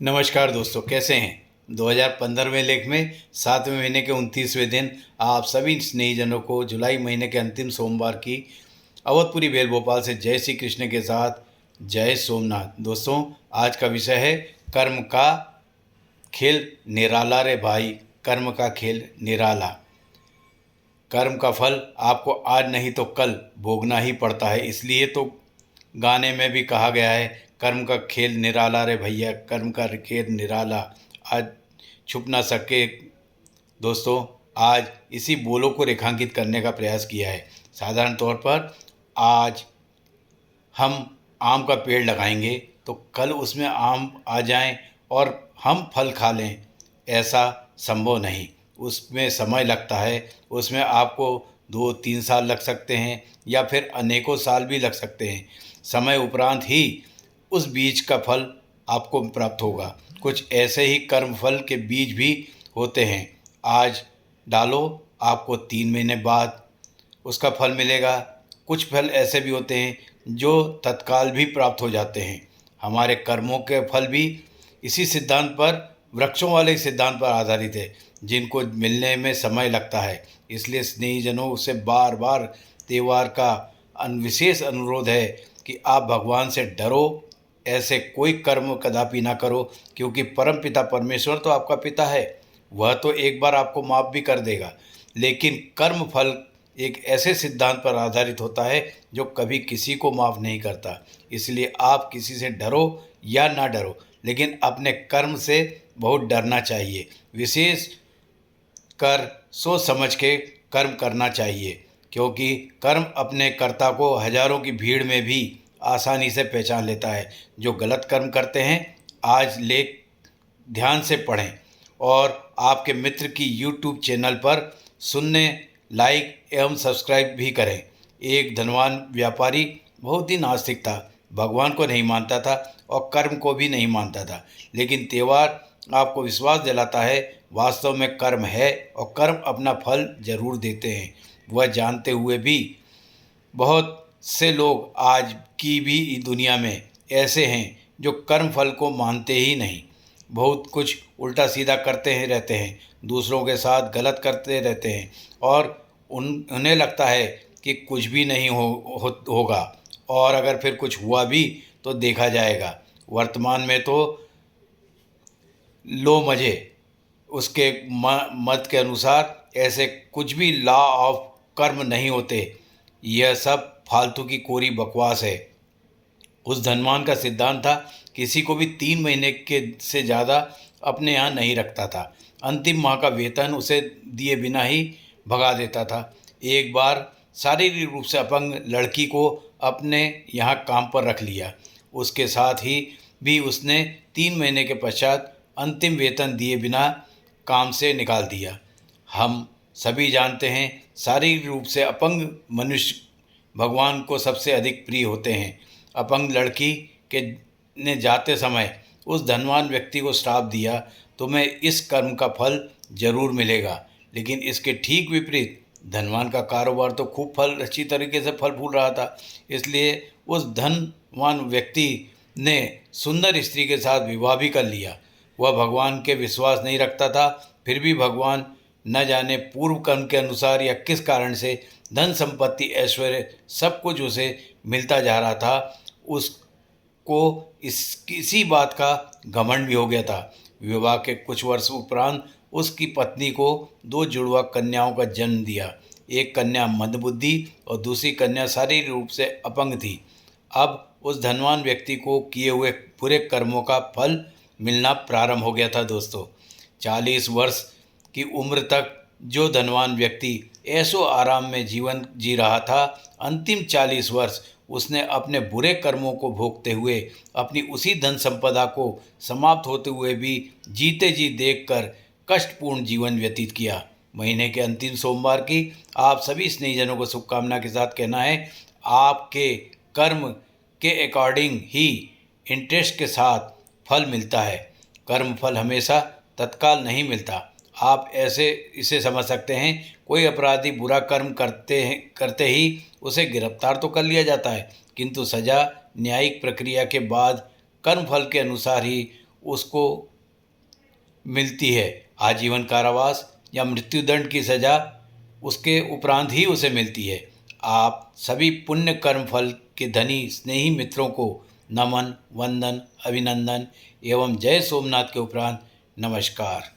नमस्कार दोस्तों, कैसे हैं। 2015वें लेख में 7वें महीने के 29वें दिन आप सभी स्नेहीजनों को जुलाई महीने के अंतिम सोमवार की अवधपुरी बेल भोपाल से जय श्री कृष्ण के साथ जय सोमनाथ। दोस्तों, आज का विषय है कर्म का खेल निराला रे भाई। कर्म का खेल निराला। कर्म का फल आपको आज नहीं तो कल भोगना ही पड़ता है। इसलिए तो गाने में भी कहा गया है, कर्म का खेल निराला रे भैया, कर्म का खेल निराला। आज छुप ना सके। दोस्तों, आज इसी बोलों को रेखांकित करने का प्रयास किया है। साधारण तौर पर आज हम आम का पेड़ लगाएंगे तो कल उसमें आम आ जाएं और हम फल खा लें, ऐसा संभव नहीं। उसमें समय लगता है। उसमें आपको 2-3 साल लग सकते हैं या फिर अनेकों साल भी लग सकते हैं। समय उपरांत ही उस बीज का फल आपको प्राप्त होगा। कुछ ऐसे ही कर्म फल के बीज भी होते हैं। आज डालो, आपको 3 महीने बाद उसका फल मिलेगा। कुछ फल ऐसे भी होते हैं जो तत्काल भी प्राप्त हो जाते हैं। हमारे कर्मों के फल भी इसी सिद्धांत पर, वृक्षों वाले सिद्धांत पर आधारित है, जिनको मिलने में समय लगता है। इसलिए स्नेहीजनों से बार बार त्यौहार का विशेष अनुरोध है कि आप भगवान से डरो। ऐसे कोई कर्म कदापि ना करो, क्योंकि परम पिता परमेश्वर तो आपका पिता है। वह तो एक बार आपको माफ़ भी कर देगा। लेकिन कर्म फल एक ऐसे सिद्धांत पर आधारित होता है जो कभी किसी को माफ़ नहीं करता। इसलिए आप किसी से डरो या ना डरो, लेकिन अपने कर्म से बहुत डरना चाहिए। विशेष कर सोच समझ के कर्म करना चाहिए, क्योंकि कर्म अपने कर्ता को हजारों की भीड़ में भी आसानी से पहचान लेता है। जो गलत कर्म करते हैं, आज लेख ध्यान से पढ़ें और आपके मित्र की यूट्यूब चैनल पर सुनने, लाइक एवं सब्सक्राइब भी करें। एक धनवान व्यापारी बहुत ही नास्तिक था, भगवान को नहीं मानता था और कर्म को भी नहीं मानता था। लेकिन त्यौहार आपको विश्वास दिलाता है, वास्तव में कर्म है और कर्म अपना फल जरूर देते हैं। वह जानते हुए भी बहुत से लोग आज की भी दुनिया में ऐसे हैं जो कर्म फल को मानते ही नहीं। बहुत कुछ उल्टा सीधा करते हैं रहते हैं, दूसरों के साथ गलत करते रहते हैं और उन्हें लगता है कि कुछ भी नहीं होगा, और अगर फिर कुछ हुआ भी तो देखा जाएगा। वर्तमान में तो लो मज़े, उसके मत के अनुसार ऐसे कुछ भी लॉ ऑफ कर्म नहीं होते। यह सब फालतू की कोरी बकवास है। उस धनवान का सिद्धांत था, किसी को भी 3 महीने के से ज़्यादा अपने यहाँ नहीं रखता था। अंतिम माह का वेतन उसे दिए बिना ही भगा देता था। एक बार शारीरिक रूप से अपंग लड़की को अपने यहाँ काम पर रख लिया। उसके साथ ही भी उसने 3 महीने के पश्चात अंतिम वेतन दिए बिना काम से निकाल दिया। हम सभी जानते हैं, शारीरिक रूप से अपंग मनुष्य भगवान को सबसे अधिक प्रिय होते हैं। अपंग लड़की के ने जाते समय उस धनवान व्यक्ति को श्राप दिया, तुम्हें इस कर्म का फल जरूर मिलेगा। लेकिन इसके ठीक विपरीत धनवान का कारोबार तो खूब फल अच्छी तरीके से फल फूल रहा था। इसलिए उस धनवान व्यक्ति ने सुंदर स्त्री के साथ विवाह भी कर लिया। वह भगवान के विश्वास नहीं रखता था, फिर भी भगवान न जाने पूर्व कर्म के अनुसार या किस कारण से धन संपत्ति ऐश्वर्य सब कुछ उसे मिलता जा रहा था। उसको किसी बात का घमंड भी हो गया था। विवाह के कुछ वर्ष उपरांत उसकी पत्नी को 2 जुड़वा कन्याओं का जन्म दिया। एक कन्या मंदबुद्धि और दूसरी कन्या शारीरिक रूप से अपंग थी। अब उस धनवान व्यक्ति को किए हुए बुरे कर्मों का फल मिलना प्रारंभ हो गया था। दोस्तों, 40 वर्ष की उम्र तक जो धनवान व्यक्ति ऐशो आराम में जीवन जी रहा था, अंतिम 40 वर्ष उसने अपने बुरे कर्मों को भोगते हुए अपनी उसी धन संपदा को समाप्त होते हुए भी जीते जी देखकर कष्टपूर्ण जीवन व्यतीत किया। महीने के अंतिम सोमवार की आप सभी स्नेहीजनों को शुभकामना के साथ कहना है, आपके कर्म के अकॉर्डिंग ही इंटरेस्ट के साथ फल मिलता है। कर्म फल हमेशा तत्काल नहीं मिलता। आप ऐसे इसे समझ सकते हैं, कोई अपराधी बुरा कर्म करते ही उसे गिरफ्तार तो कर लिया जाता है, किंतु सज़ा न्यायिक प्रक्रिया के बाद कर्म फल के अनुसार ही उसको मिलती है आजीवन कारावास या मृत्युदंड की सज़ा, उसके उपरांत ही उसे मिलती है। आप सभी पुण्य कर्म फल के धनी स्नेही मित्रों को नमन, वंदन, अभिनंदन एवं जय सोमनाथ के उपरांत नमस्कार।